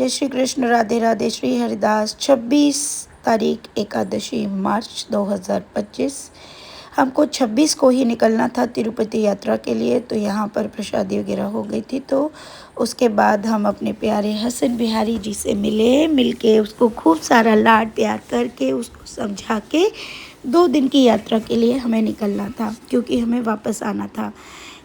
जय श्री कृष्ण, राधे राधे। श्री हरिदास। 26 तारीख एकादशी मार्च 2025। हमको 26 को ही निकलना था तिरुपति यात्रा के लिए। तो यहाँ पर प्रसादी वगैरह हो गई थी। तो उसके बाद हम अपने प्यारे हसन बिहारी जी से मिलके उसको खूब सारा लाड प्यार करके उसको समझा के 2 दिन की यात्रा के लिए हमें निकलना था, क्योंकि हमें वापस आना था।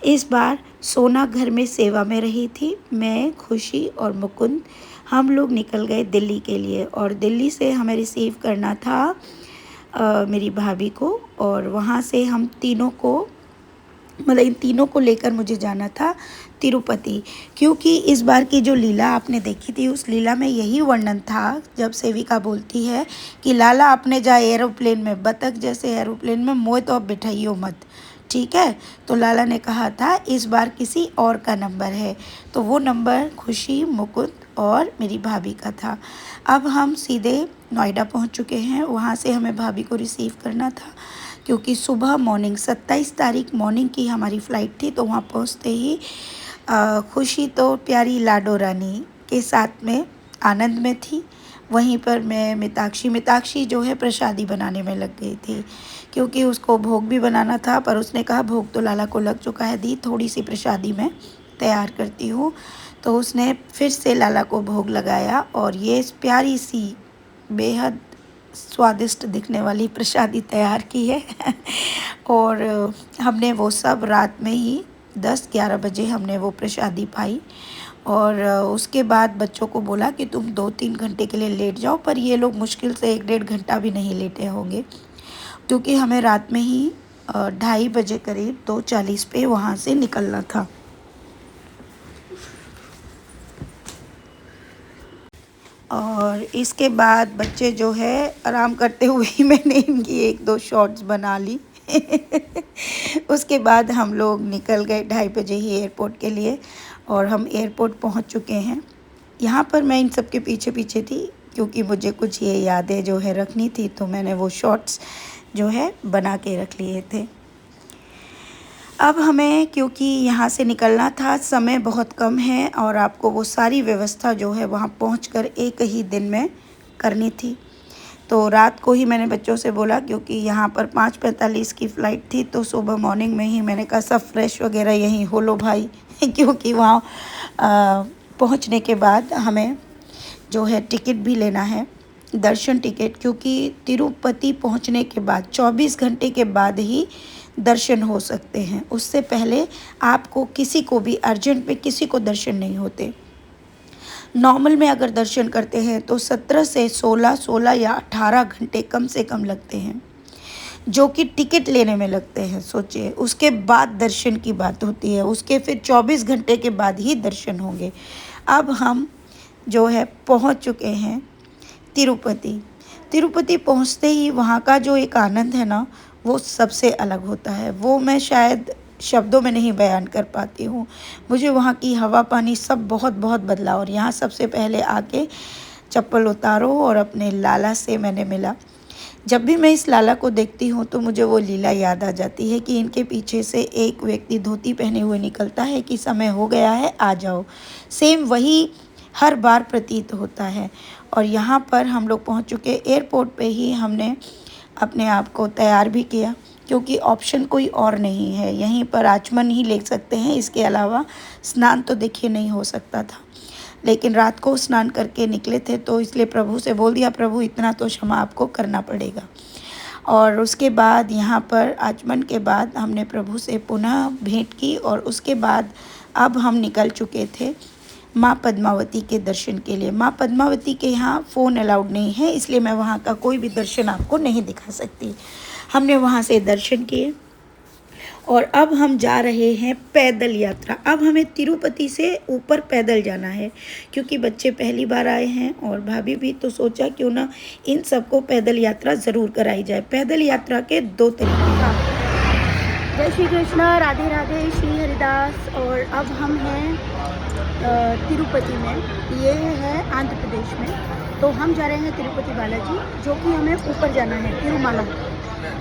इस बार सोना घर में सेवा में रही थी। मैं, खुशी और मुकुंद हम लोग निकल गए दिल्ली के लिए, और दिल्ली से हमें रिसीव करना था मेरी भाभी को, और वहाँ से हम तीनों को, मतलब इन तीनों को लेकर मुझे जाना था तिरुपति। क्योंकि इस बार की जो लीला आपने देखी थी, उस लीला में यही वर्णन था जब सेविका बोलती है कि लाला आपने जाए एरोप्लेन में, बतख जैसे एरोप्लेन में, मोए तो अब बिठाइयो मत, ठीक है। तो लाला ने कहा था इस बार किसी और का नंबर है। तो वो नंबर खुशी, मुकुंद और मेरी भाभी का था। अब हम सीधे नोएडा पहुंच चुके हैं। वहां से हमें भाभी को रिसीव करना था, क्योंकि सुबह मॉर्निंग 27 तारीख मॉर्निंग की हमारी फ़्लाइट थी। तो वहाँ पहुँचते ही खुशी तो प्यारी लाडो रानी के साथ में आनंद में थी। वहीं पर मैं मिताक्षी जो है प्रसादी बनाने में लग गई थी, क्योंकि उसको भोग भी बनाना था। पर उसने कहा भोग तो लाला को लग चुका है, दी थोड़ी सी प्रसादी मैं तैयार करती हूँ। तो उसने फिर से लाला को भोग लगाया, और ये प्यारी सी बेहद स्वादिष्ट दिखने वाली प्रसादी तैयार की है। और हमने वो सब रात में ही 10-11 बजे हमने वो प्रसादी पाई। और उसके बाद बच्चों को बोला कि तुम 2-3 घंटे के लिए लेट जाओ, पर ये लोग मुश्किल से 1-1.5 घंटा भी नहीं लेटे होंगे, क्योंकि हमें रात में ही 2:30 बजे करीब 2:40 पे वहाँ से निकलना था। और इसके बाद बच्चे जो है आराम करते हुए ही मैंने इनकी 1-2 शॉट्स बना ली। उसके बाद हम लोग निकल गए 2:30 बजे ही एयरपोर्ट के लिए, और हम एयरपोर्ट पहुंच चुके हैं। यहाँ पर मैं इन सब के पीछे पीछे थी, क्योंकि मुझे कुछ ये यादें जो है रखनी थी। तो मैंने वो शॉट्स जो है बना के रख लिए थे। अब हमें, क्योंकि यहाँ से निकलना था, समय बहुत कम है, और आपको वो सारी व्यवस्था जो है वहाँ पहुँचकर एक ही दिन में करनी थी। तो रात को ही मैंने बच्चों से बोला, क्योंकि यहाँ पर 5:45 की फ़्लाइट थी। तो सुबह मॉर्निंग में ही मैंने कहा सब फ्रेश वगैरह यहीं हो लो भाई। क्योंकि वहाँ पहुँचने के बाद हमें जो है टिकट भी लेना है, दर्शन टिकट, क्योंकि तिरुपति पहुँचने के बाद 24 घंटे के बाद ही दर्शन हो सकते हैं। उससे पहले आपको किसी को भी अर्जेंट में किसी को दर्शन नहीं होते। नॉर्मल में अगर दर्शन करते हैं तो 17 से 16 या 18 घंटे कम से कम लगते हैं, जो कि टिकट लेने में लगते हैं। सोचिए, उसके बाद दर्शन की बात होती है, उसके फिर 24 घंटे के बाद ही दर्शन होंगे। अब हम जो है पहुंच चुके हैं तिरुपति। तिरुपति पहुंचते ही वहाँ का जो एक आनंद है ना, वो सबसे अलग होता है। वो मैं शायद शब्दों में नहीं बयान कर पाती हूँ। मुझे वहाँ की हवा पानी सब बहुत बहुत बदला। और यहाँ सबसे पहले आके चप्पल उतारो और अपने लाला से मैंने मिला। जब भी मैं इस लाला को देखती हूँ तो मुझे वो लीला याद आ जाती है कि इनके पीछे से एक व्यक्ति धोती पहने हुए निकलता है कि समय हो गया है, आ जाओ। सेम वही हर बार प्रतीत होता है। और यहाँ पर हम लोग पहुँच चुके। एयरपोर्ट पे ही हमने अपने आप को तैयार भी किया, क्योंकि ऑप्शन कोई और नहीं है। यहीं पर आचमन ही ले सकते हैं, इसके अलावा स्नान तो देखिए नहीं हो सकता था। लेकिन रात को स्नान करके निकले थे, तो इसलिए प्रभु से बोल दिया, प्रभु इतना तो क्षमा आपको करना पड़ेगा। और उसके बाद यहाँ पर आचमन के बाद हमने प्रभु से पुनः भेंट की, और उसके बाद अब हम निकल चुके थे माँ पद्मावती के दर्शन के लिए। माँ पद्मावती के यहाँ फ़ोन अलाउड नहीं है, इसलिए मैं वहाँ का कोई भी दर्शन आपको नहीं दिखा सकती। हमने वहाँ से दर्शन किए, और अब हम जा रहे हैं पैदल यात्रा। अब हमें तिरुपति से ऊपर पैदल जाना है, क्योंकि बच्चे पहली बार आए हैं और भाभी भी। तो सोचा क्यों ना इन सबको पैदल यात्रा ज़रूर कराई जाए। पैदल यात्रा के 2 तरीके हैं। जय श्री कृष्ण, राधे राधे, श्री हरिदास। और अब हम हैं तिरुपति में। ये है आंध्र प्रदेश में। तो हम जा रहे हैं तिरुपति बालाजी, जो कि हमें ऊपर जाना है, तिरुमाला।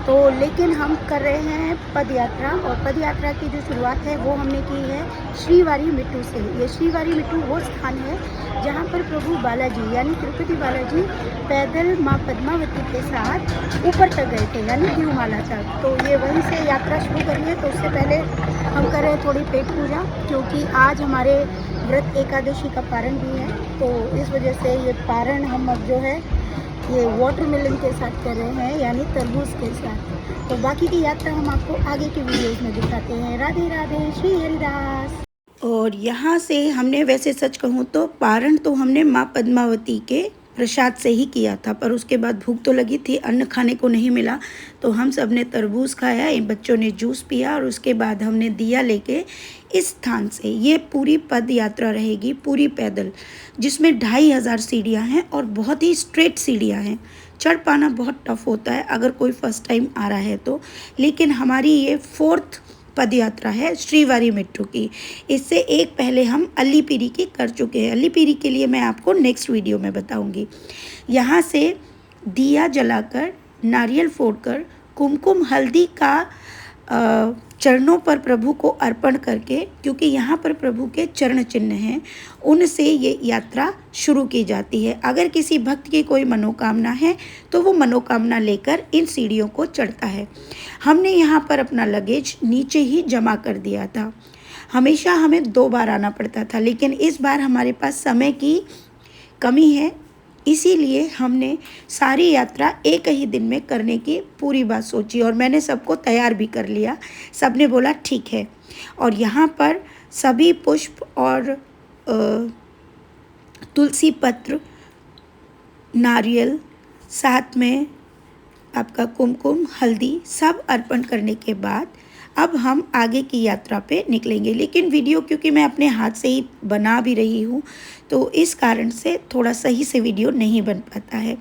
तो लेकिन हम कर रहे हैं पद यात्रा, और पद यात्रा की जो शुरुआत है वो हमने की है श्रीवारी मिट्टू से। ये श्रीवारी मिट्टू वो स्थान है जहाँ पर प्रभु बालाजी यानी तिरुपति बालाजी पैदल माँ पद्मावती के साथ ऊपर तक गए थे, यानी तिरुमाला तक। तो ये वहीं से यात्रा शुरू करी है। तो उससे पहले हम कर रहे हैं थोड़ी पेट पूजा, क्योंकि आज हमारे व्रत एकादशी का पारण भी है। तो इस वजह से ये पारण हम अब जो है ये वाटरमेलन के साथ कर रहे हैं, यानी तरबूज के साथ। तो बाकी की यात्रा हम आपको आगे की वीडियोस में दिखाते हैं। राधे राधे, श्री हरिदास। और यहाँ से हमने, वैसे सच कहूँ तो पारण तो हमने माँ पद्मावती के प्रसाद से ही किया था, पर उसके बाद भूख तो लगी थी, अन्न खाने को नहीं मिला, तो हम सब ने तरबूज खाया, इन बच्चों ने जूस पिया, और उसके बाद हमने दिया लेके इस स्थान से ये पूरी पद यात्रा रहेगी, पूरी पैदल, जिसमें 2500 सीढ़ियाँ हैं और बहुत ही स्ट्रेट सीढ़ियाँ हैं। चढ़ पाना बहुत टफ होता है अगर कोई फर्स्ट टाइम आ रहा है तो, लेकिन हमारी ये 4th पद यात्रा है श्रीवारी मिट्टू की। इससे एक पहले हम अलीपीरी की कर चुके हैं। अलीपीरी के लिए मैं आपको नेक्स्ट वीडियो में बताऊंगी। यहाँ से दिया जलाकर, नारियल फोड़कर, कुमकुम हल्दी का चरणों पर प्रभु को अर्पण करके, क्योंकि यहाँ पर प्रभु के चरण चिन्ह हैं, उनसे ये यात्रा शुरू की जाती है। अगर किसी भक्त की कोई मनोकामना है तो वो मनोकामना लेकर इन सीढ़ियों को चढ़ता है। हमने यहाँ पर अपना लगेज नीचे ही जमा कर दिया था। हमेशा हमें 2 बार आना पड़ता था, लेकिन इस बार हमारे पास समय की कमी है, इसीलिए हमने सारी यात्रा एक ही दिन में करने की पूरी बात सोची, और मैंने सबको तैयार भी कर लिया। सब ने बोला ठीक है। और यहाँ पर सभी पुष्प और तुलसी पत्र, नारियल, साथ में आपका कुमकुम, हल्दी सब अर्पण करने के बाद अब हम आगे की यात्रा पे निकलेंगे। लेकिन वीडियो क्योंकि मैं अपने हाथ से ही बना भी रही हूँ, तो इस कारण से थोड़ा सही से वीडियो नहीं बन पाता है।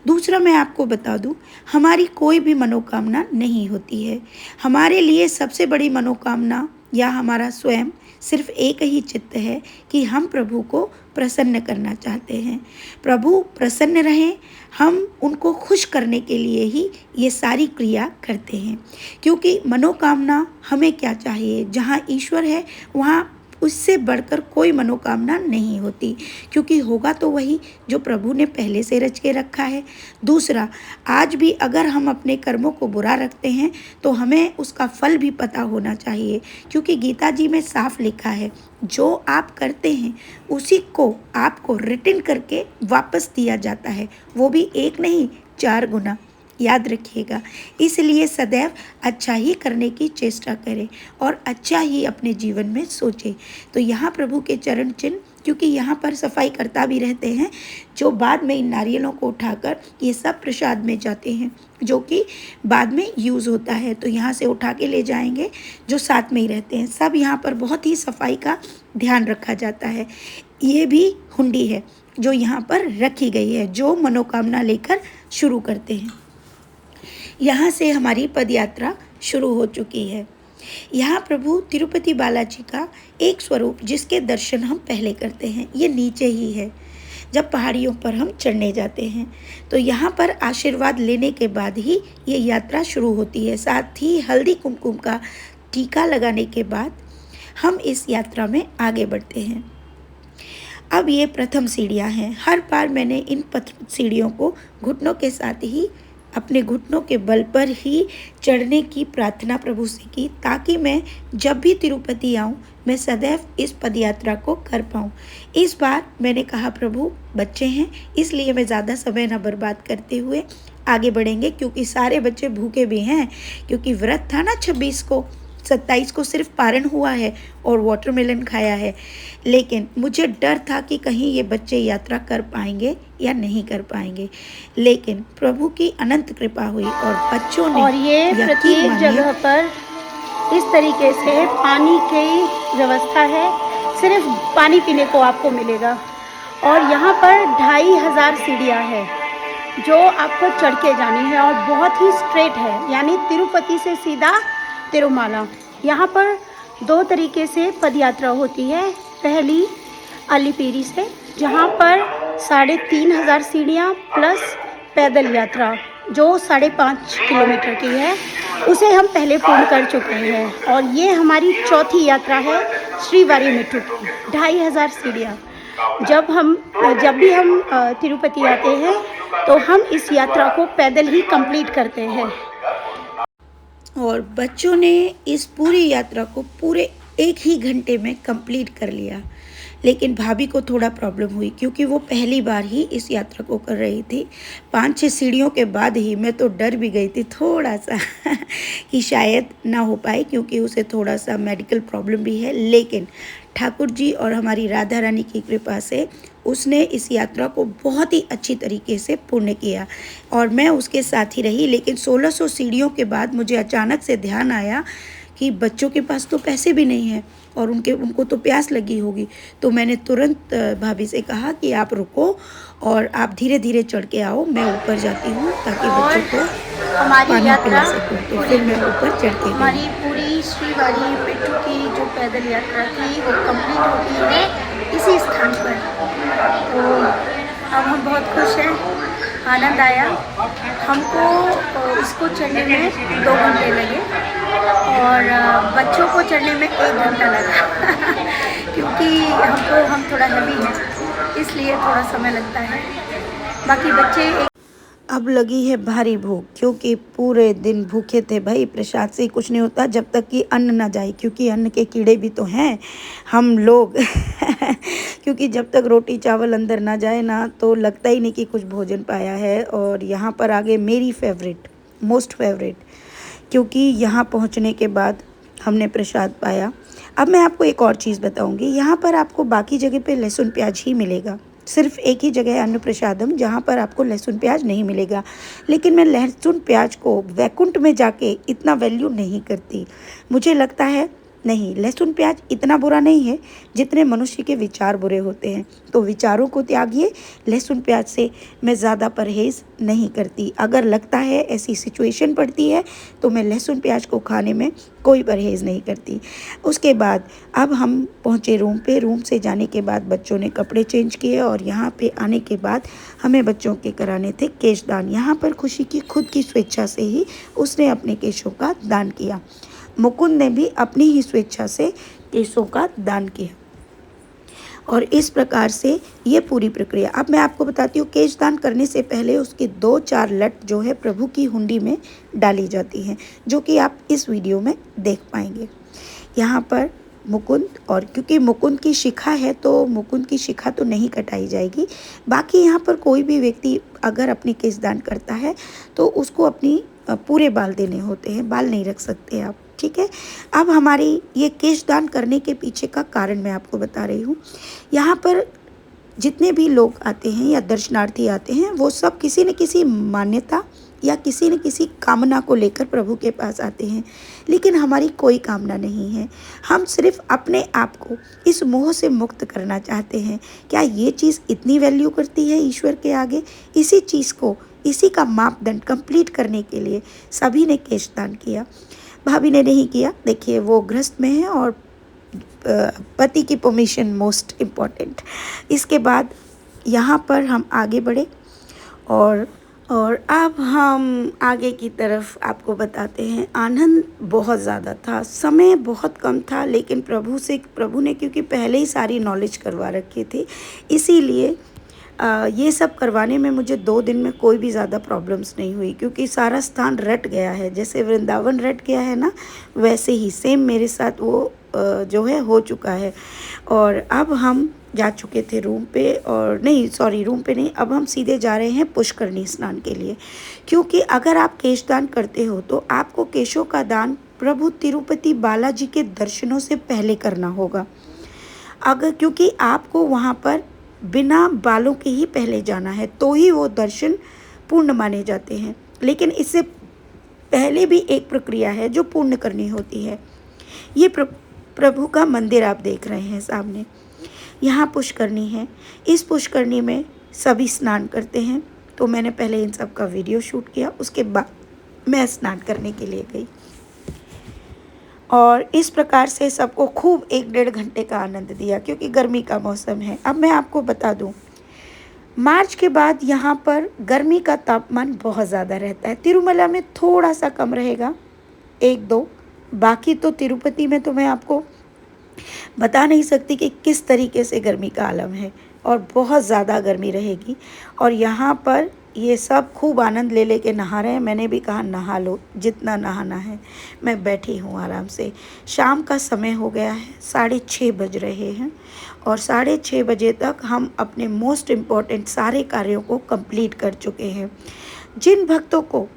दूसरा मैं आपको बता दूँ, हमारी कोई भी मनोकामना नहीं होती है। हमारे लिए सबसे बड़ी मनोकामना या हमारा स्वयं सिर्फ एक ही चित्त है कि हम प्रभु को प्रसन्न करना चाहते हैं। प्रभु प्रसन्न रहें, हम उनको खुश करने के लिए ही ये सारी क्रिया करते हैं। क्योंकि मनोकामना हमें क्या चाहिए, जहाँ ईश्वर है वहाँ उससे बढ़कर कोई मनोकामना नहीं होती, क्योंकि होगा तो वही जो प्रभु ने पहले से रच के रखा है। दूसरा, आज भी अगर हम अपने कर्मों को बुरा रखते हैं तो हमें उसका फल भी पता होना चाहिए, क्योंकि गीता जी में साफ लिखा है, जो आप करते हैं उसी को आपको रिटर्न करके वापस दिया जाता है, वो भी 1 नहीं 4 गुना। याद रखिएगा। इसलिए सदैव अच्छा ही करने की चेष्टा करें और अच्छा ही अपने जीवन में सोचें। तो यहाँ प्रभु के चरण चिन्ह, क्योंकि यहाँ पर सफाई करता भी रहते हैं, जो बाद में इन नारियलों को उठाकर ये सब प्रसाद में जाते हैं, जो कि बाद में यूज़ होता है। तो यहाँ से उठा के ले जाएंगे, जो साथ में ही रहते हैं। सब यहाँ पर बहुत ही सफाई का ध्यान रखा जाता है। ये भी हुंडी है जो यहाँ पर रखी गई है, जो मनोकामना लेकर शुरू करते हैं। यहाँ से हमारी पदयात्रा शुरू हो चुकी है। यहाँ प्रभु तिरुपति बालाजी का एक स्वरूप, जिसके दर्शन हम पहले करते हैं, ये नीचे ही है। जब पहाड़ियों पर हम चढ़ने जाते हैं तो यहाँ पर आशीर्वाद लेने के बाद ही ये यात्रा शुरू होती है। साथ ही हल्दी कुमकुम का टीका लगाने के बाद हम इस यात्रा में आगे बढ़ते हैं। अब ये प्रथम सीढ़ियाँ हैं। हर बार मैंने इन सीढ़ियों को घुटनों के साथ ही, अपने घुटनों के बल पर ही चढ़ने की प्रार्थना प्रभु से की, ताकि मैं जब भी तिरुपति आऊँ मैं सदैव इस पदयात्रा को कर पाऊँ। इस बार मैंने कहा प्रभु बच्चे हैं, इसलिए मैं ज़्यादा समय न बर्बाद करते हुए आगे बढ़ेंगे, क्योंकि सारे बच्चे भूखे भी हैं, क्योंकि व्रत था ना 26 को, 27 को सिर्फ पारण हुआ है और वाटरमेलन खाया है। लेकिन मुझे डर था कि कहीं ये बच्चे यात्रा कर पाएंगे या नहीं कर पाएंगे, लेकिन प्रभु की अनंत कृपा हुई और बच्चों ने, और ये प्रत्येक जगह पर इस तरीके से पानी की व्यवस्था है, सिर्फ पानी पीने को आपको मिलेगा। और यहाँ पर 2500 सीढ़ियाँ हैं जो आपको चढ़ के जानी है, और बहुत ही स्ट्रेट है, यानी तिरुपति से सीधा तिरुमाला। यहाँ पर 2 तरीके से पदयात्रा होती है। पहली अलीपीरी से, जहाँ पर 3500 सीढ़ियाँ प्लस पैदल यात्रा, जो 5.5 किलोमीटर की है, उसे हम पहले पूर्ण कर चुके हैं। और ये हमारी चौथी यात्रा है श्री वारीमेट्टू की, 2500 सीढ़ियाँ। जब भी हम तिरुपति आते हैं तो हम इस यात्रा को पैदल ही कंप्लीट करते हैं। और बच्चों ने इस पूरी यात्रा को पूरे 1 ही घंटे में कंप्लीट कर लिया। लेकिन भाभी को थोड़ा प्रॉब्लम हुई क्योंकि वो पहली बार ही इस यात्रा को कर रही थी। 5-6 सीढ़ियों के बाद ही मैं तो डर भी गई थी थोड़ा सा कि शायद ना हो पाए, क्योंकि उसे थोड़ा सा मेडिकल प्रॉब्लम भी है। लेकिन ठाकुर जी और हमारी राधा रानी की कृपा से उसने इस यात्रा को बहुत ही अच्छी तरीके से पूर्ण किया और मैं उसके साथ ही रही। लेकिन 1600 सीढ़ियों के बाद मुझे अचानक से ध्यान आया कि बच्चों के पास तो पैसे भी नहीं हैं और उनको तो प्यास लगी होगी। तो मैंने तुरंत भाभी से कहा कि आप रुको और आप धीरे धीरे चढ़ के आओ, मैं ऊपर जाती हूँ ताकि बच्चों को हमारी पानी पिला सकूँ। तो फिर मैं ऊपर चढ़ के हमारी गई। पूरी श्री वारीमेट्टू की जो पैदल यात्रा थी वो कंप्लीट होती है इसी स्थान पर। तो अब हम बहुत खुश हैं, आनंद आया। हमको इसको चढ़ने में 2 घंटे लगे और बच्चों को चढ़ने में 1 घंटा लगा क्योंकि हम थोड़ा हैवी हैं, इसलिए थोड़ा समय लगता है। बाकी बच्चे अब लगी है भारी भूख, क्योंकि पूरे दिन भूखे थे भाई। प्रसाद से कुछ नहीं होता जब तक कि अन्न ना जाए, क्योंकि अन्न के कीड़े भी तो हैं हम लोग क्योंकि जब तक रोटी चावल अंदर ना जाए ना तो लगता ही नहीं कि कुछ भोजन पाया है। और यहाँ पर आगे मेरी फेवरेट, मोस्ट फेवरेट, क्योंकि यहाँ पहुँचने के बाद हमने प्रसाद पाया। अब मैं आपको एक और चीज़ बताऊँगी। यहाँ पर आपको बाकी जगह पे लहसुन प्याज ही मिलेगा, सिर्फ एक ही जगह है अन्न प्रसादम जहाँ पर आपको लहसुन प्याज नहीं मिलेगा। लेकिन मैं लहसुन प्याज को वैकुंठ में जाके इतना वैल्यू नहीं करती। मुझे लगता है नहीं, लहसुन प्याज इतना बुरा नहीं है जितने मनुष्य के विचार बुरे होते हैं। तो विचारों को त्यागिए, लहसुन प्याज से मैं ज़्यादा परहेज़ नहीं करती। अगर लगता है ऐसी सिचुएशन पड़ती है तो मैं लहसुन प्याज को खाने में कोई परहेज़ नहीं करती। उसके बाद अब हम पहुँचे रूम पे। रूम से जाने के बाद बच्चों ने कपड़े चेंज किए और यहाँ पे आने के बाद हमें बच्चों के कराने थे केशदान। यहाँ पर खुशी की खुद की स्वेच्छा से ही उसने अपने केशों का दान किया। मुकुंद ने भी अपनी ही स्वेच्छा से केशों का दान किया। और इस प्रकार से ये पूरी प्रक्रिया। अब मैं आपको बताती हूँ, केश दान करने से पहले उसके 2-4 लट जो है प्रभु की हुंडी में डाली जाती हैं, जो कि आप इस वीडियो में देख पाएंगे। यहाँ पर मुकुंद, और क्योंकि मुकुंद की शिखा है तो मुकुंद की शिखा तो नहीं कटाई जाएगी। बाकी यहाँ पर कोई भी व्यक्ति अगर अपनी केश दान करता है तो उसको अपनी पूरे बाल देने होते हैं, बाल नहीं रख सकते आप, ठीक है। अब हमारी ये केश दान करने के पीछे का कारण मैं आपको बता रही हूँ। यहाँ पर जितने भी लोग आते हैं या दर्शनार्थी आते हैं वो सब किसी न किसी मान्यता या किसी न किसी कामना को लेकर प्रभु के पास आते हैं। लेकिन हमारी कोई कामना नहीं है, हम सिर्फ अपने आप को इस मोह से मुक्त करना चाहते हैं। क्या ये चीज़ इतनी वैल्यू करती है ईश्वर के आगे? इसी चीज़ को, इसी का मापदंड कंप्लीट करने के लिए सभी ने केश दान किया। भाभी ने नहीं किया, देखिए वो गृहस्थ में है और पति की परमिशन मोस्ट इम्पॉर्टेंट। इसके बाद यहाँ पर हम आगे बढ़े और अब हम आगे की तरफ आपको बताते हैं। आनंद बहुत ज़्यादा था, समय बहुत कम था, लेकिन प्रभु ने क्योंकि पहले ही सारी नॉलेज करवा रखी थी, इसीलिए ये सब करवाने में मुझे 2 दिन में कोई भी ज़्यादा प्रॉब्लम्स नहीं हुई, क्योंकि सारा स्थान रट गया है। जैसे वृंदावन रट गया है ना, वैसे ही सेम मेरे साथ वो जो है हो चुका है। और अब हम जा चुके थे रूम पे, और नहीं सॉरी रूम पे नहीं, अब हम सीधे जा रहे हैं पुष्करणी स्नान के लिए। क्योंकि अगर आप केश दान करते हो तो आपको केशों का दान प्रभु तिरुपति बालाजी के दर्शनों से पहले करना होगा। क्योंकि आपको वहाँ पर बिना बालों के ही पहले जाना है तो ही वो दर्शन पूर्ण माने जाते हैं। लेकिन इससे पहले भी एक प्रक्रिया है जो पूर्ण करनी होती है। ये प्रभु का मंदिर आप देख रहे हैं सामने, यहाँ पुष्करणी है। इस पुष्करणी में सभी स्नान करते हैं, तो मैंने पहले इन सब का वीडियो शूट किया, उसके बाद मैं स्नान करने के लिए गई। और इस प्रकार से सबको खूब 1-1.5 घंटे का आनंद दिया, क्योंकि गर्मी का मौसम है। अब मैं आपको बता दूं, मार्च के बाद यहाँ पर गर्मी का तापमान बहुत ज़्यादा रहता है। तिरुमला में थोड़ा सा कम रहेगा, 1-2। बाकी तो तिरुपति में तो मैं आपको बता नहीं सकती कि किस तरीके से गर्मी का आलम है, और बहुत ज़्यादा गर्मी रहेगी। और यहाँ पर ये सब खूब आनंद ले लेके नहा रहे हैं। मैंने भी कहा नहा लो, जितना नहाना है। मैं बैठी हूँ आराम से। शाम का समय हो गया है, 6:30 बज रहे हैं, और 6:30 बजे तक हम अपने मोस्ट इम्पॉर्टेंट सारे कार्यों को कंप्लीट कर चुके हैं। जिन भक्तों को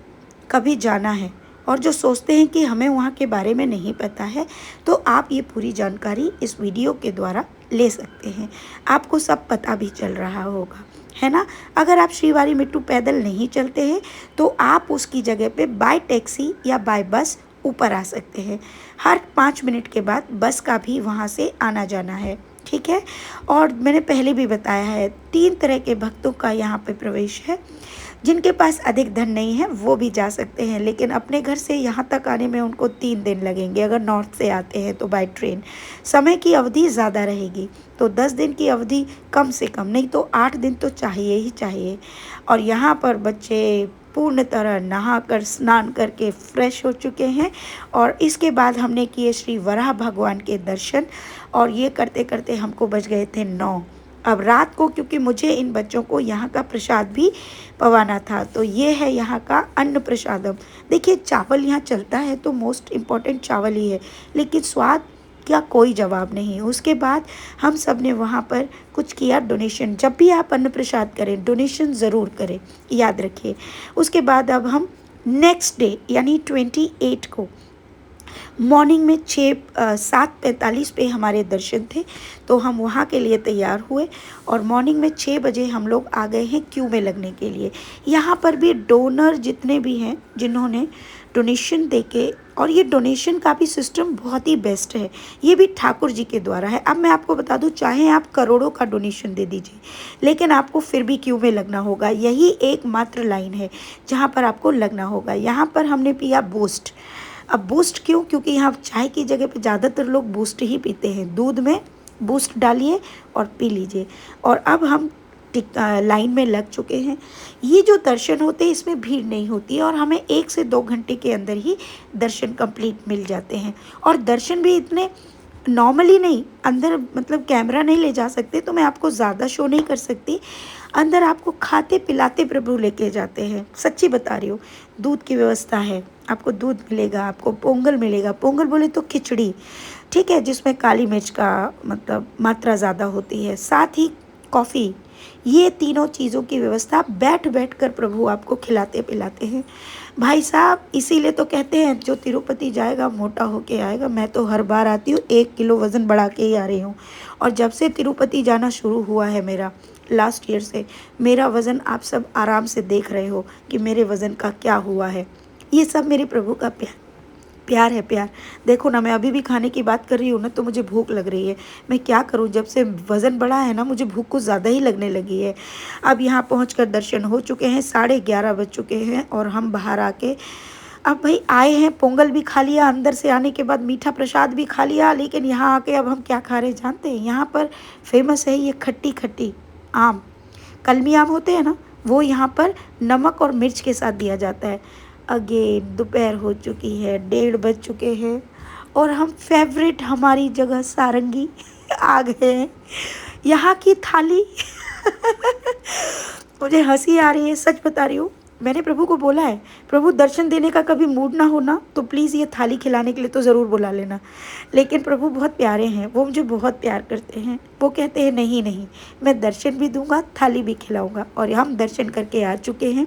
कभी जाना है और जो सोचते हैं कि हमें वहाँ के बारे में नहीं पता है, तो आप ये पूरी जानकारी इस वीडियो के द्वारा ले सकते हैं। आपको सब पता भी चल रहा होगा, है ना। अगर आप श्रीवारी मिट्टू पैदल नहीं चलते हैं तो आप उसकी जगह पे बाय टैक्सी या बाय बस ऊपर आ सकते हैं। हर 5 मिनट के बाद बस का भी वहाँ से आना जाना है, ठीक है। और मैंने पहले भी बताया है, 3 तरह के भक्तों का यहाँ पे प्रवेश है। जिनके पास अधिक धन नहीं है वो भी जा सकते हैं, लेकिन अपने घर से यहाँ तक आने में उनको 3 दिन लगेंगे। अगर नॉर्थ से आते हैं तो बाय ट्रेन। समय की अवधि ज़्यादा रहेगी, तो 10 दिन की अवधि कम से कम, नहीं तो 8 दिन तो चाहिए ही चाहिए। और यहाँ पर बच्चे पूर्ण तरह नहा कर स्नान करके फ्रेश हो चुके हैं, और इसके बाद हमने किए श्री वराह भगवान के दर्शन, और ये करते करते हमको बज गए थे 9। अब रात को, क्योंकि मुझे इन बच्चों को यहाँ का प्रसाद भी पवाना था, तो ये है यहाँ का अन्न प्रसादम। देखिए, चावल यहाँ चलता है तो मोस्ट इम्पॉर्टेंट चावल ही है, लेकिन स्वाद का कोई जवाब नहीं। उसके बाद हम सब ने वहाँ पर कुछ किया डोनेशन। जब भी आप अन्न प्रसाद करें, डोनेशन ज़रूर करें, याद रखिए। उसके बाद अब हम नेक्स्ट डे यानी 28 को मॉर्निंग में 7:45 पे हमारे दर्शन थे, तो हम वहाँ के लिए तैयार हुए, और मॉर्निंग में 6 बजे हम लोग आ गए हैं क्यू में लगने के लिए। यहाँ पर भी डोनर जितने भी हैं जिन्होंने डोनेशन देके, और ये डोनेशन का भी सिस्टम बहुत ही बेस्ट है, ये भी ठाकुर जी के द्वारा है। अब मैं आपको बता दूं, चाहे आप करोड़ों का डोनेशन दे दीजिए, लेकिन आपको फिर भी क्यू में लगना होगा। यही एकमात्र लाइन है जहाँ पर आपको लगना होगा। यहाँ पर हमने पिया बूस्ट। अब बूस्ट क्यों? क्योंकि यहाँ चाय की जगह पे ज़्यादातर लोग बूस्ट ही पीते हैं। दूध में बूस्ट डालिए और पी लीजिए। और अब हम लाइन में लग चुके हैं। ये जो दर्शन होते हैं इसमें भीड़ नहीं होती है, और हमें 1 से 2 घंटे के अंदर ही दर्शन कंप्लीट मिल जाते हैं। और दर्शन भी इतने नॉर्मली नहीं, अंदर मतलब कैमरा नहीं ले जा सकते, तो मैं आपको ज़्यादा शो नहीं कर सकती। अंदर आपको खाते पिलाते प्रभु लेके जाते हैं, सच्ची बता रही हूँ। दूध की व्यवस्था है, आपको दूध मिलेगा, आपको पोंगल मिलेगा। पोंगल बोले तो खिचड़ी, ठीक है, जिसमें काली मिर्च का मतलब मात्रा ज़्यादा होती है, साथ ही कॉफ़ी। ये तीनों चीज़ों की व्यवस्था बैठ बैठ कर प्रभु आपको खिलाते पिलाते हैं। भाई साहब, इसीलिए तो कहते हैं जो तिरुपति जाएगा मोटा होके आएगा। मैं तो हर बार आती हूँ 1 किलो वज़न बढ़ा के ही आ रही हूँ, और जब से तिरुपति जाना शुरू हुआ है मेरा लास्ट ईयर से, मेरा वज़न आप सब आराम से देख रहे हो कि मेरे वज़न का क्या हुआ है। ये सब मेरे प्रभु का प्यार है, प्यार। देखो ना, मैं अभी भी खाने की बात कर रही हूँ ना, तो मुझे भूख लग रही है। मैं क्या करूँ, जब से वज़न बढ़ा है ना, मुझे भूख कुछ ज़्यादा ही लगने लगी है। अब यहाँ पहुँचकर दर्शन हो चुके हैं, 11:30 बज चुके हैं, और हम बाहर आके अब भाई आए हैं, पोंगल भी खा लिया, अंदर से आने के बाद मीठा प्रसाद भी खा लिया, लेकिन यहाँ आके अब हम क्या खा रहे जानते हैं? यहाँ पर फेमस है ये खट्टी खट्टी आम, कलमी आम होते हैं ना, वो यहाँ पर नमक और मिर्च के साथ दिया जाता है। अगेन दोपहर हो चुकी है, 1:30 बज चुके हैं, और हम फेवरेट हमारी जगह सारंगी आ गए हैं। यहाँ की थाली मुझे हंसी आ रही है, सच बता रही हूँ। मैंने प्रभु को बोला है, प्रभु दर्शन देने का कभी मूड ना हो ना, तो प्लीज़ ये थाली खिलाने के लिए तो ज़रूर बुला लेना। लेकिन प्रभु बहुत प्यारे हैं, वो मुझे बहुत प्यार करते हैं। वो कहते हैं नहीं नहीं, मैं दर्शन भी दूंगा, थाली भी खिलाऊंगा। और हम दर्शन करके आ चुके हैं।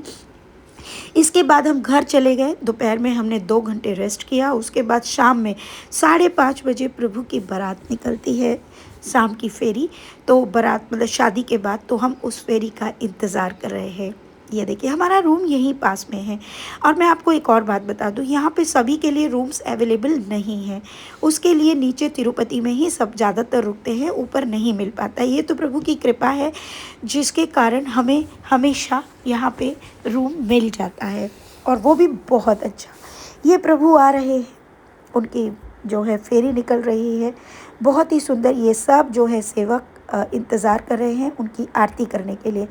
इसके बाद हम घर चले गए। दोपहर में हमने 2 घंटे रेस्ट किया। उसके बाद शाम में 5:30 बजे प्रभु की बारात निकलती है, शाम की फेरी। तो बारात मतलब शादी के बाद, तो हम उस फेरी का इंतज़ार कर रहे हैं। ये देखिए, हमारा रूम यहीं पास में है। और मैं आपको एक और बात बता दूं, यहाँ पे सभी के लिए रूम्स अवेलेबल नहीं हैं। उसके लिए नीचे तिरुपति में ही सब ज़्यादातर रुकते हैं, ऊपर नहीं मिल पाता। ये तो प्रभु की कृपा है, जिसके कारण हमें हमेशा यहाँ पे रूम मिल जाता है, और वो भी बहुत अच्छा। ये प्रभु आ रहे हैं, उनकी जो है फेरी निकल रही है, बहुत ही सुंदर। ये सब जो है सेवक इंतज़ार कर रहे हैं उनकी आरती करने के लिए।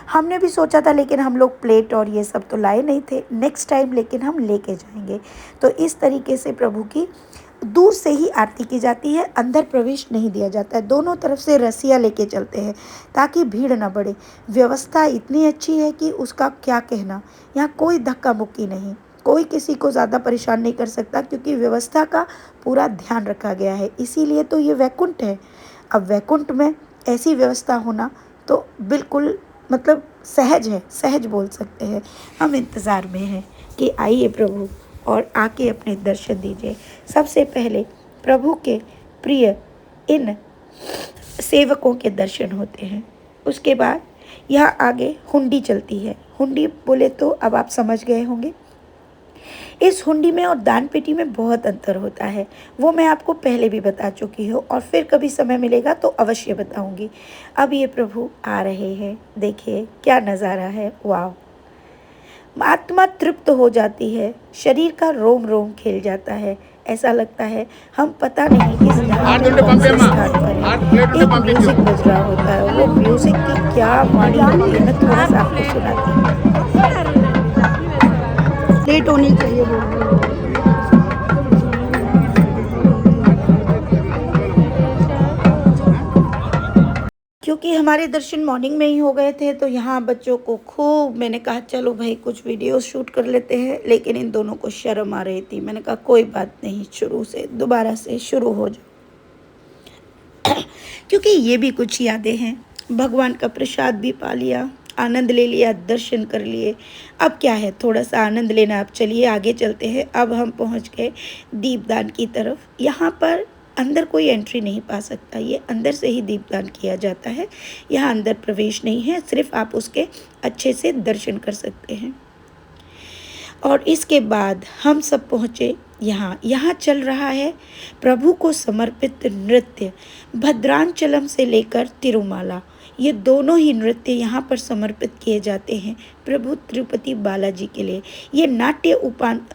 हमने भी सोचा था, लेकिन हम लोग प्लेट और ये सब तो लाए नहीं थे। नेक्स्ट टाइम लेकिन हम लेके जाएंगे। तो इस तरीके से प्रभु की दूर से ही आरती की जाती है, अंदर प्रवेश नहीं दिया जाता है। दोनों तरफ से रस्सियाँ लेके चलते हैं ताकि भीड़ ना बढ़े। व्यवस्था इतनी अच्छी है कि उसका क्या कहना। यहाँ कोई धक्का मुक्की नहीं, कोई किसी को ज़्यादा परेशान नहीं कर सकता, क्योंकि व्यवस्था का पूरा ध्यान रखा गया है। इसीलिए तो ये वैकुंठ है। अब वैकुंठ में ऐसी व्यवस्था होना तो बिल्कुल मतलब सहज है, सहज बोल सकते हैं। हम इंतज़ार में हैं कि आइए प्रभु और आके अपने दर्शन दीजिए। सबसे पहले प्रभु के प्रिय इन सेवकों के दर्शन होते हैं। उसके बाद यहाँ आगे हुंडी चलती है। हुंडी बोले तो अब आप समझ गए होंगे। इस हुंडी में और दान पेटी में बहुत अंतर होता है, वो मैं आपको पहले भी बता चुकी हूँ और फिर कभी समय मिलेगा तो अवश्य बताऊँगी। अब ये प्रभु आ रहे हैं, देखिए क्या नज़ारा है, वाह। आत्मा तृप्त हो जाती है, शरीर का रोम रोम खेल जाता है। ऐसा लगता है हम पता नहीं किस जहां में कौन से स्थान पर है। एक म्यूजिक बज रहा होता है, वो म्यूजिक की क्या वाणी होती है, मैं थोड़ा सा आपको सुनाती हूँ। लेट होनी चाहिए बोल रही हूँ। क्योंकि हमारे दर्शन मॉर्निंग में ही हो गए थे, तो यहाँ बच्चों को खूब मैंने कहा चलो भाई कुछ वीडियो शूट कर लेते हैं, लेकिन इन दोनों को शर्म आ रही थी। मैंने कहा कोई बात नहीं, शुरू से दोबारा से शुरू हो जाओ। क्योंकि ये भी कुछ यादें हैं। भगवान का प्रसाद भी पा लिया, आनंद ले लिया, दर्शन कर लिए। अब क्या है, थोड़ा सा आनंद लेना। अब चलिए आगे चलते हैं। अब हम पहुँच गए दीपदान की तरफ। यहाँ पर अंदर कोई एंट्री नहीं पा सकता, ये अंदर से ही दीपदान किया जाता है। यहाँ अंदर प्रवेश नहीं है, सिर्फ आप उसके अच्छे से दर्शन कर सकते हैं। और इसके बाद हम सब पहुँचे यहाँ चल रहा है प्रभु को समर्पित नृत्य। भद्रांचलम से लेकर तिरुमाला, ये दोनों ही नृत्य यहाँ पर समर्पित किए जाते हैं प्रभु तिरुपति बालाजी के लिए। ये नाट्य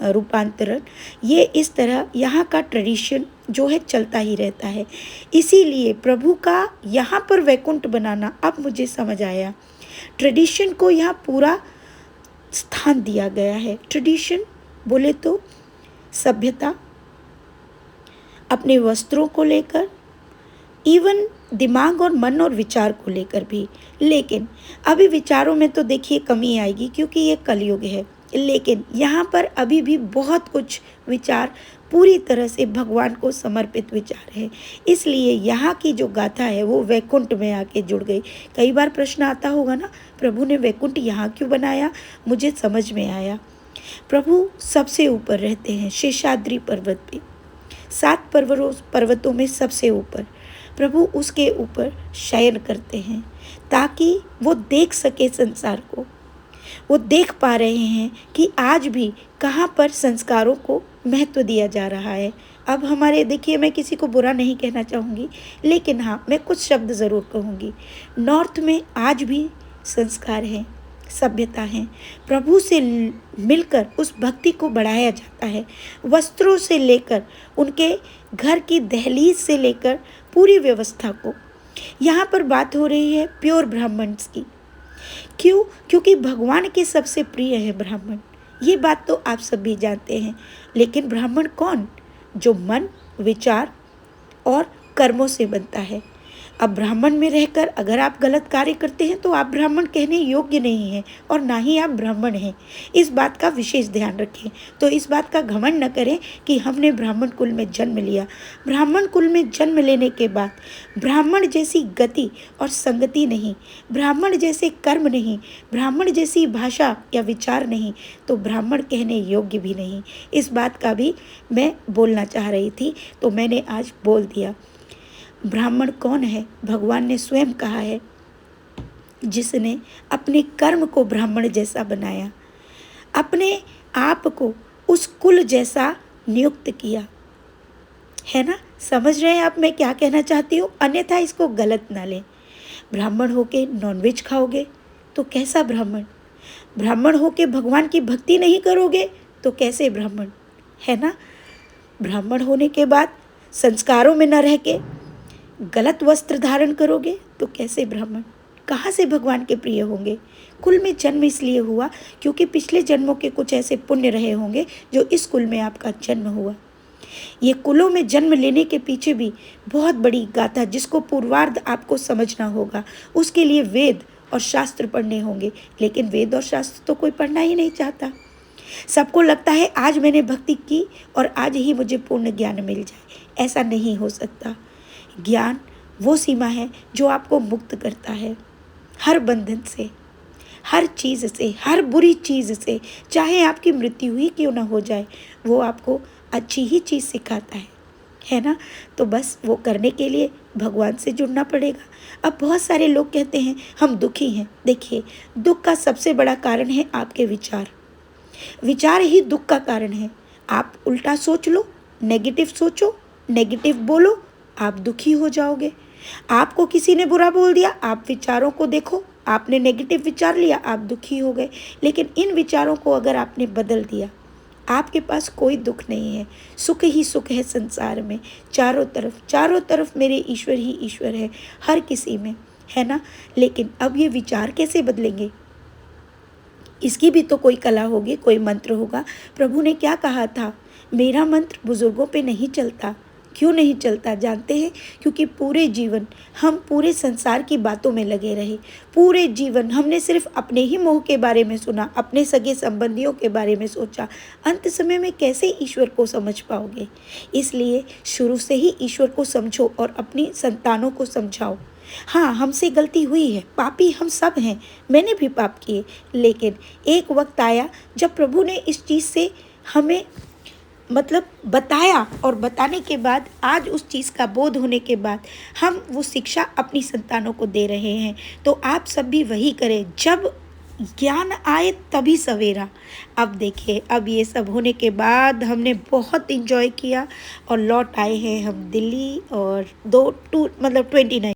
रूपांतरण, ये इस तरह यहाँ का ट्रेडिशन जो है चलता ही रहता है। इसीलिए प्रभु का यहाँ पर वैकुंठ बनाना अब मुझे समझ आया। ट्रेडिशन को यहाँ पूरा स्थान दिया गया है। ट्रेडिशन बोले तो सभ्यता, अपने वस्त्रों को लेकर, इवन दिमाग और मन और विचार को लेकर भी। लेकिन अभी विचारों में तो देखिए कमी आएगी क्योंकि ये कलयुग है, लेकिन यहाँ पर अभी भी बहुत कुछ विचार पूरी तरह से भगवान को समर्पित विचार है। इसलिए यहाँ की जो गाथा है वो वैकुंठ में आके जुड़ गई। कई बार प्रश्न आता होगा ना, प्रभु ने वैकुंठ यहाँ क्यों बनाया? मुझे समझ में आया। प्रभु सबसे ऊपर रहते हैं, शेषाद्री पर्वत पे, 7 पर्वतों में सबसे ऊपर प्रभु उसके ऊपर शयन करते हैं ताकि वो देख सके संसार को। वो देख पा रहे हैं कि आज भी कहाँ पर संस्कारों को महत्व दिया जा रहा है। अब हमारे देखिए, मैं किसी को बुरा नहीं कहना चाहूँगी, लेकिन हाँ मैं कुछ शब्द ज़रूर कहूँगी। नॉर्थ में आज भी संस्कार हैं, सभ्यता है। प्रभु से मिलकर उस भक्ति को बढ़ाया जाता है। वस्त्रों से लेकर उनके घर की दहलीज से लेकर पूरी व्यवस्था को। यहाँ पर बात हो रही है प्योर ब्राह्मण्स की। क्यों? क्योंकि भगवान के सबसे प्रिय है ब्राह्मण। ये बात तो आप सब भी जानते हैं। लेकिन ब्राह्मण कौन? जो मन, विचार और कर्मों से बनता है। अब ब्राह्मण में रहकर अगर आप गलत कार्य करते हैं तो आप ब्राह्मण कहने योग्य नहीं हैं और ना ही आप ब्राह्मण हैं। इस बात का विशेष ध्यान रखें। तो इस बात का घमंड न करें कि हमने ब्राह्मण कुल में जन्म लिया। ब्राह्मण कुल में जन्म लेने के बाद ब्राह्मण जैसी गति और संगति नहीं, ब्राह्मण जैसे कर्म नहीं, ब्राह्मण जैसी भाषा या विचार नहीं, तो ब्राह्मण कहने योग्य भी नहीं। इस बात का भी मैं बोलना चाह रही थी, तो मैंने आज बोल दिया। ब्राह्मण कौन है? भगवान ने स्वयं कहा है, जिसने अपने कर्म को ब्राह्मण जैसा बनाया, अपने आप को उस कुल जैसा नियुक्त किया। है ना? समझ रहे हैं आप मैं क्या कहना चाहती हूँ? अन्यथा इसको गलत ना लें। ब्राह्मण होके नॉनवेज खाओगे तो कैसा ब्राह्मण? ब्राह्मण होके भगवान की भक्ति नहीं करोगे तो कैसे ब्राह्मण? है ना? ब्राह्मण होने के बाद संस्कारों में न रह के गलत वस्त्र धारण करोगे तो कैसे ब्राह्मण, कहाँ से भगवान के प्रिय होंगे? कुल में जन्म इसलिए हुआ क्योंकि पिछले जन्मों के कुछ ऐसे पुण्य रहे होंगे जो इस कुल में आपका जन्म हुआ। ये कुलों में जन्म लेने के पीछे भी बहुत बड़ी गाथा, जिसको पूर्वार्ध आपको समझना होगा। उसके लिए वेद और शास्त्र पढ़ने होंगे, लेकिन वेद और शास्त्र तो कोई पढ़ना ही नहीं चाहता। सबको लगता है आज मैंने भक्ति की और आज ही मुझे पूर्ण ज्ञान मिल जाए। ऐसा नहीं हो सकता। ज्ञान वो सीमा है जो आपको मुक्त करता है हर बंधन से, हर चीज़ से, हर बुरी चीज़ से। चाहे आपकी मृत्यु ही क्यों ना हो जाए, वो आपको अच्छी ही चीज़ सिखाता है ना। तो बस वो करने के लिए भगवान से जुड़ना पड़ेगा। अब बहुत सारे लोग कहते हैं हम दुखी हैं। देखिए, दुख का सबसे बड़ा कारण है आपके विचार। विचार ही दुख का कारण है। आप उल्टा सोच लो, नेगेटिव सोचो, नेगेटिव बोलो, आप दुखी हो जाओगे। आपको किसी ने बुरा बोल दिया, आप विचारों को देखो, आपने नेगेटिव विचार लिया, आप दुखी हो गए। लेकिन इन विचारों को अगर आपने बदल दिया, आपके पास कोई दुख नहीं है, सुख ही सुख है संसार में। चारों तरफ मेरे ईश्वर ही ईश्वर है, हर किसी में, है ना। लेकिन अब ये विचार कैसे बदलेंगे? इसकी भी तो कोई कला होगी, कोई मंत्र होगा। प्रभु ने क्या कहा था? मेरा मंत्र बुजुर्गों पे नहीं चलता। क्यों नहीं चलता जानते हैं? क्योंकि पूरे जीवन हम पूरे संसार की बातों में लगे रहे। पूरे जीवन हमने सिर्फ अपने ही मोह के बारे में सुना, अपने सगे संबंधियों के बारे में सोचा। अंत समय में कैसे ईश्वर को समझ पाओगे? इसलिए शुरू से ही ईश्वर को समझो और अपनी संतानों को समझाओ। हाँ, हमसे गलती हुई है, पापी हम सब हैं, मैंने भी पाप किए। लेकिन एक वक्त आया जब प्रभु ने इस चीज़ से हमें बताया, और बताने के बाद आज उस चीज़ का बोध होने के बाद हम वो शिक्षा अपनी संतानों को दे रहे हैं। तो आप सब भी वही करें। जब ज्ञान आए तभी सवेरा। अब देखिए, अब ये सब होने के बाद हमने बहुत इंजॉय किया और लौट आए हैं हम दिल्ली, और 29